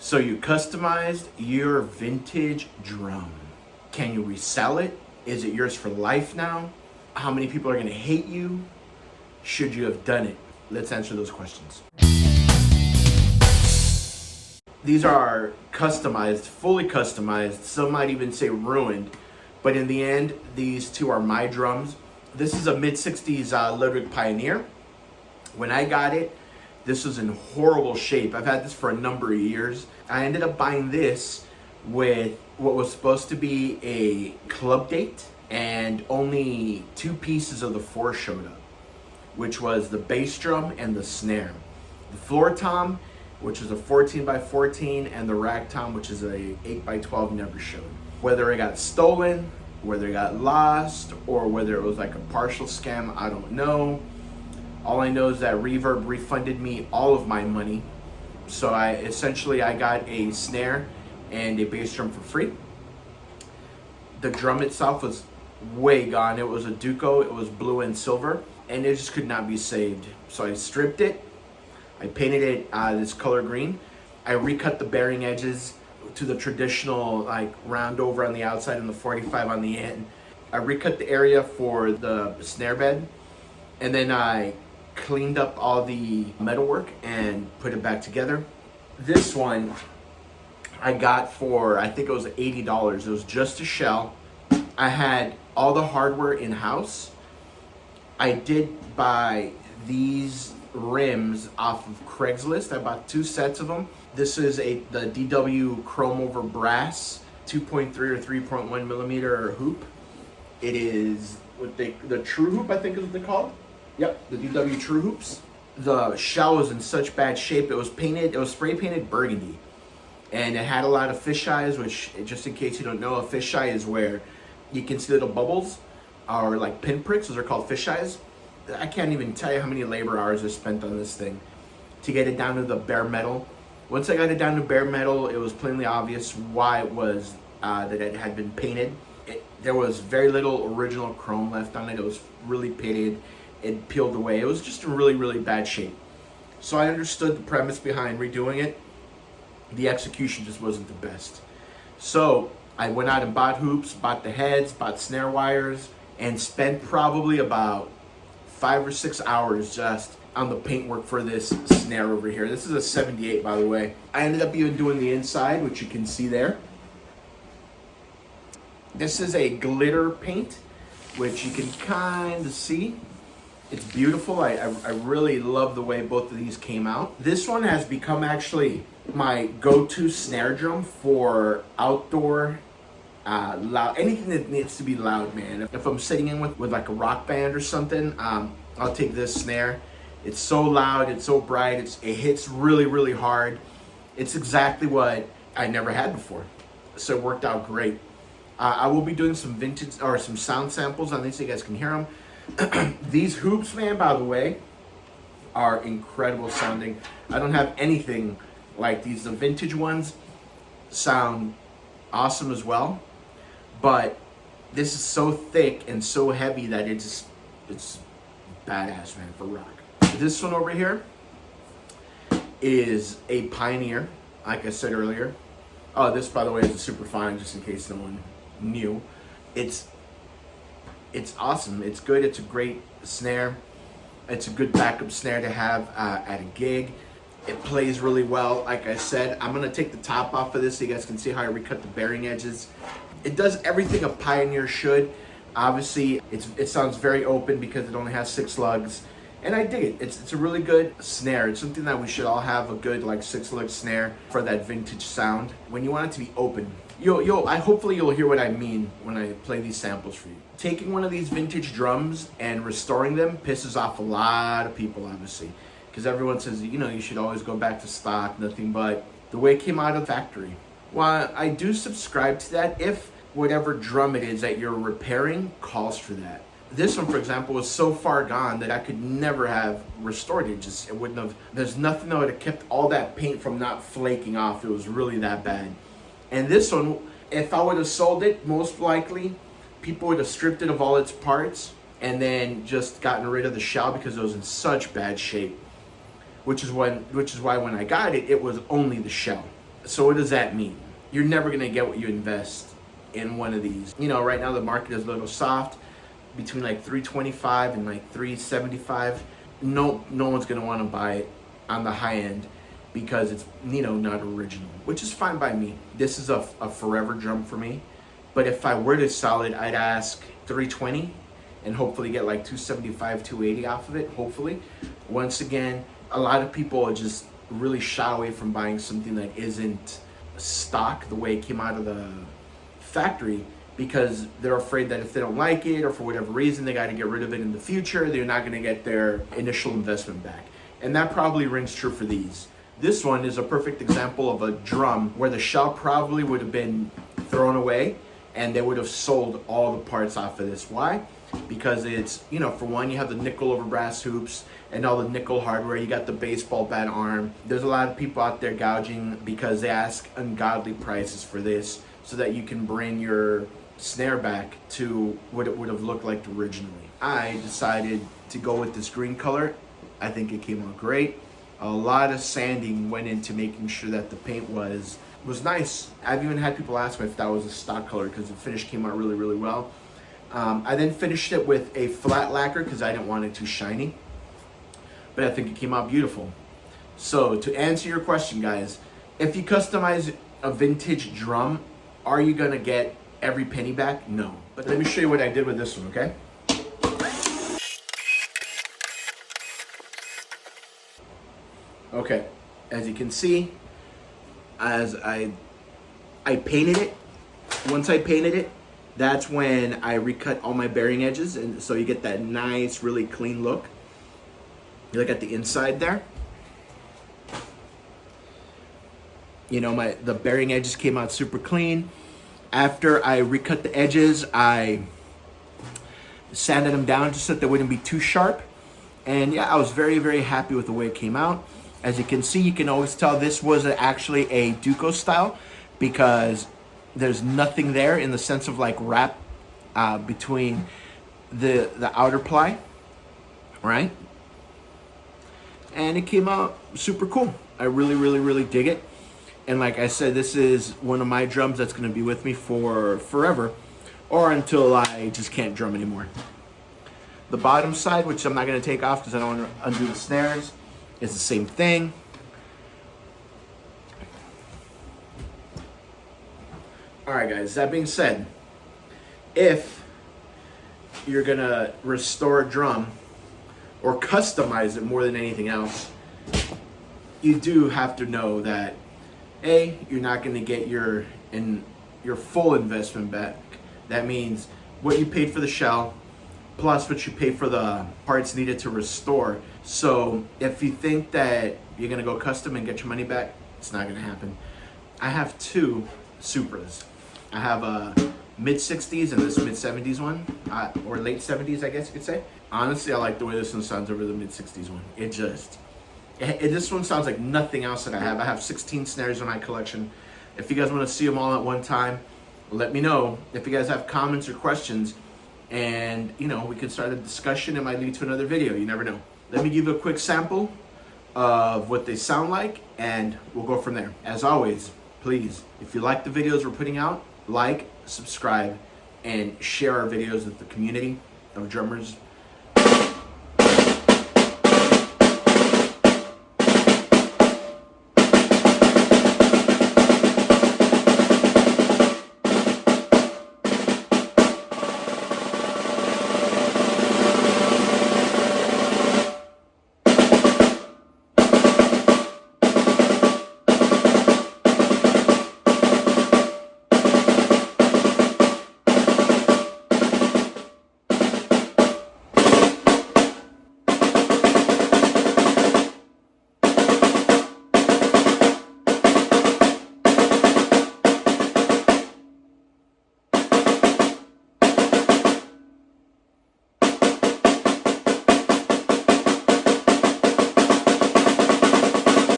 So you customized your vintage drum. Can you resell it? Is it yours for life now? How many people are gonna hate you? Should you have done it? Let's answer those questions. These are customized, fully customized. Some might even say ruined. But in the end, these two are my drums. This is a mid-60s Ludwig Pioneer. When I got it, this was in horrible shape. I've had this for a number of years. I ended up buying this with what was supposed to be a club date, and only 2 pieces of the 4 showed up, which was the bass drum and the snare. The floor tom, which is a 14x14, and the rag tom, which is a 8x12, never showed. Whether it got stolen, whether it got lost, or whether it was like a partial scam, I don't know. All I know is that Reverb refunded me all of my money. So I got a snare and a bass drum for free. The drum itself was way gone. It was a Duco, it was blue and silver, and it just could not be saved. So I stripped it, I painted it this color green. I recut the bearing edges to the traditional like round over on the outside and the 45 on the end. I recut the area for the snare bed, and then I cleaned up all the metalwork and put it back together. This one I got for, I think it was $80. It was just a shell. I had all the hardware in-house. I did buy these rims off of Craigslist. I bought 2 sets of them. This is the DW chrome over brass 2.3 or 3.1 millimeter hoop. It is the true hoop, I think is what they call it. Yep, the DW True Hoops. The shell was in such bad shape. It was spray painted burgundy. And it had a lot of fisheyes, which, just in case you don't know, a fisheye is where you can see little bubbles or like pinpricks. Those are called fisheyes. I can't even tell you how many labor hours I spent on this thing to get it down to the bare metal. Once I got it down to bare metal, it was plainly obvious why it was that it had been painted. There was very little original chrome left on it. It was really pitted. It peeled away. It was just in really, really bad shape. So I understood the premise behind redoing it. The execution just wasn't the best. So I went out and bought hoops, bought the heads, bought snare wires, and spent probably about 5 or 6 hours just on the paintwork for this snare over here. This is a 78, by the way. I ended up even doing the inside, which you can see there. This is a glitter paint, which you can kind of see. It's beautiful. I really love the way both of these came out. This one has become actually my go-to snare drum for outdoor, loud, anything that needs to be loud, man. If I'm sitting in with like a rock band or something, I'll take this snare. It's so loud, it's so bright, it hits really, really hard. It's exactly what I never had before. So it worked out great. I will be doing some vintage or some sound samples on these so you guys can hear them. These hoops, man, by the way, are incredible sounding. I don't have anything like these. The vintage ones sound awesome as well, but this is so thick and so heavy that it's badass, man, for rock. This one over here is a Pioneer, like I said earlier. Oh, this, by the way, is a super fine, just in case no one knew. It's awesome. It's good. It's a great snare. It's a good backup snare to have at a gig. It plays really well. Like I said, I'm going to take the top off of this so you guys can see how I recut the bearing edges. It does everything a Pioneer should. Obviously, it sounds very open because it only has 6 lugs. And I dig it. It's a really good snare. It's something that we should all have, a good like 6-lug snare for that vintage sound. When you want it to be open. Hopefully you'll hear what I mean when I play these samples for you. Taking one of these vintage drums and restoring them pisses off a lot of people, obviously. Because everyone says, you should always go back to stock, nothing but the way it came out of the factory. While I do subscribe to that, if whatever drum it is that you're repairing calls for that. This one, for example, was so far gone that I could never have restored it. It wouldn't have, there's nothing that would have kept all that paint from not flaking off. It was really that bad. And this one, if I would have sold it, most likely, people would have stripped it of all its parts and then just gotten rid of the shell because it was in such bad shape. Which is why when I got it, it was only the shell. So what does that mean? You're never gonna get what you invest in one of these. You know, right now the market is a little soft, between like 325 and like 375. No one's gonna want to buy it on the high end because it's, you know, not original, which is fine by me. This is a forever drum for me. But if I were to sell it, I'd ask 320 and hopefully get like 275, 280 off of it, hopefully. Once again, a lot of people just really shy away from buying something that isn't stock the way it came out of the factory, because they're afraid that if they don't like it or for whatever reason they got to get rid of it in the future, they're not going to get their initial investment back. And that probably rings true for these. This one is a perfect example of a drum where the shell probably would have been thrown away and they would have sold all the parts off of this. Why? Because it's, you know, for one, you have the nickel over brass hoops and all the nickel hardware. You got the baseball bat arm. There's a lot of people out there gouging because they ask ungodly prices for this so that you can bring your snare back to what it would have looked like originally. I decided to go with this green color. I think it came out great. A lot of sanding went into making sure that the paint was nice. I've even had people ask me if that was a stock color because the finish came out really, really well. I then finished it with a flat lacquer because I didn't want it too shiny, but I think it came out beautiful. So to answer your question, guys, if you customize a vintage drum, are you gonna get every penny back? No. But let me show you what I did with this one, okay? Okay, as you can see, as I painted it, once I painted it, that's when I recut all my bearing edges, and so you get that nice, really clean look. You look at the inside there. You know, the bearing edges came out super clean. After I recut the edges, I sanded them down just so that they wouldn't be too sharp. And yeah, I was very, very happy with the way it came out. As you can see, you can always tell this was actually a Duco style because there's nothing there in the sense of like wrap between the outer ply, right? And it came out super cool. I really, really, really dig it. And like I said, this is one of my drums that's gonna be with me for forever, or until I just can't drum anymore. The bottom side, which I'm not gonna take off because I don't wanna undo the snares, is the same thing. All right, guys, that being said, if you're gonna restore a drum or customize it more than anything else, you do have to know that A, you're not gonna get your full investment back. That means what you paid for the shell plus what you pay for the parts needed to restore. So if you think that you're gonna go custom and get your money back, it's not gonna happen. I have two Supras. I have a mid-60s and this mid-70s one, or late 70s, I guess you could say. Honestly, I like the way this one sounds over the mid-60s one. This one sounds like nothing else that I have. I have 16 snares in my collection. If you guys want to see them all at one time, let me know. If you guys have comments or questions, and you know, we could start a discussion. It might lead to another video. You never know. Let me give you a quick sample of what they sound like, and we'll go from there. As always, please, if you like the videos we're putting out, like, subscribe, and share our videos with the community of drummers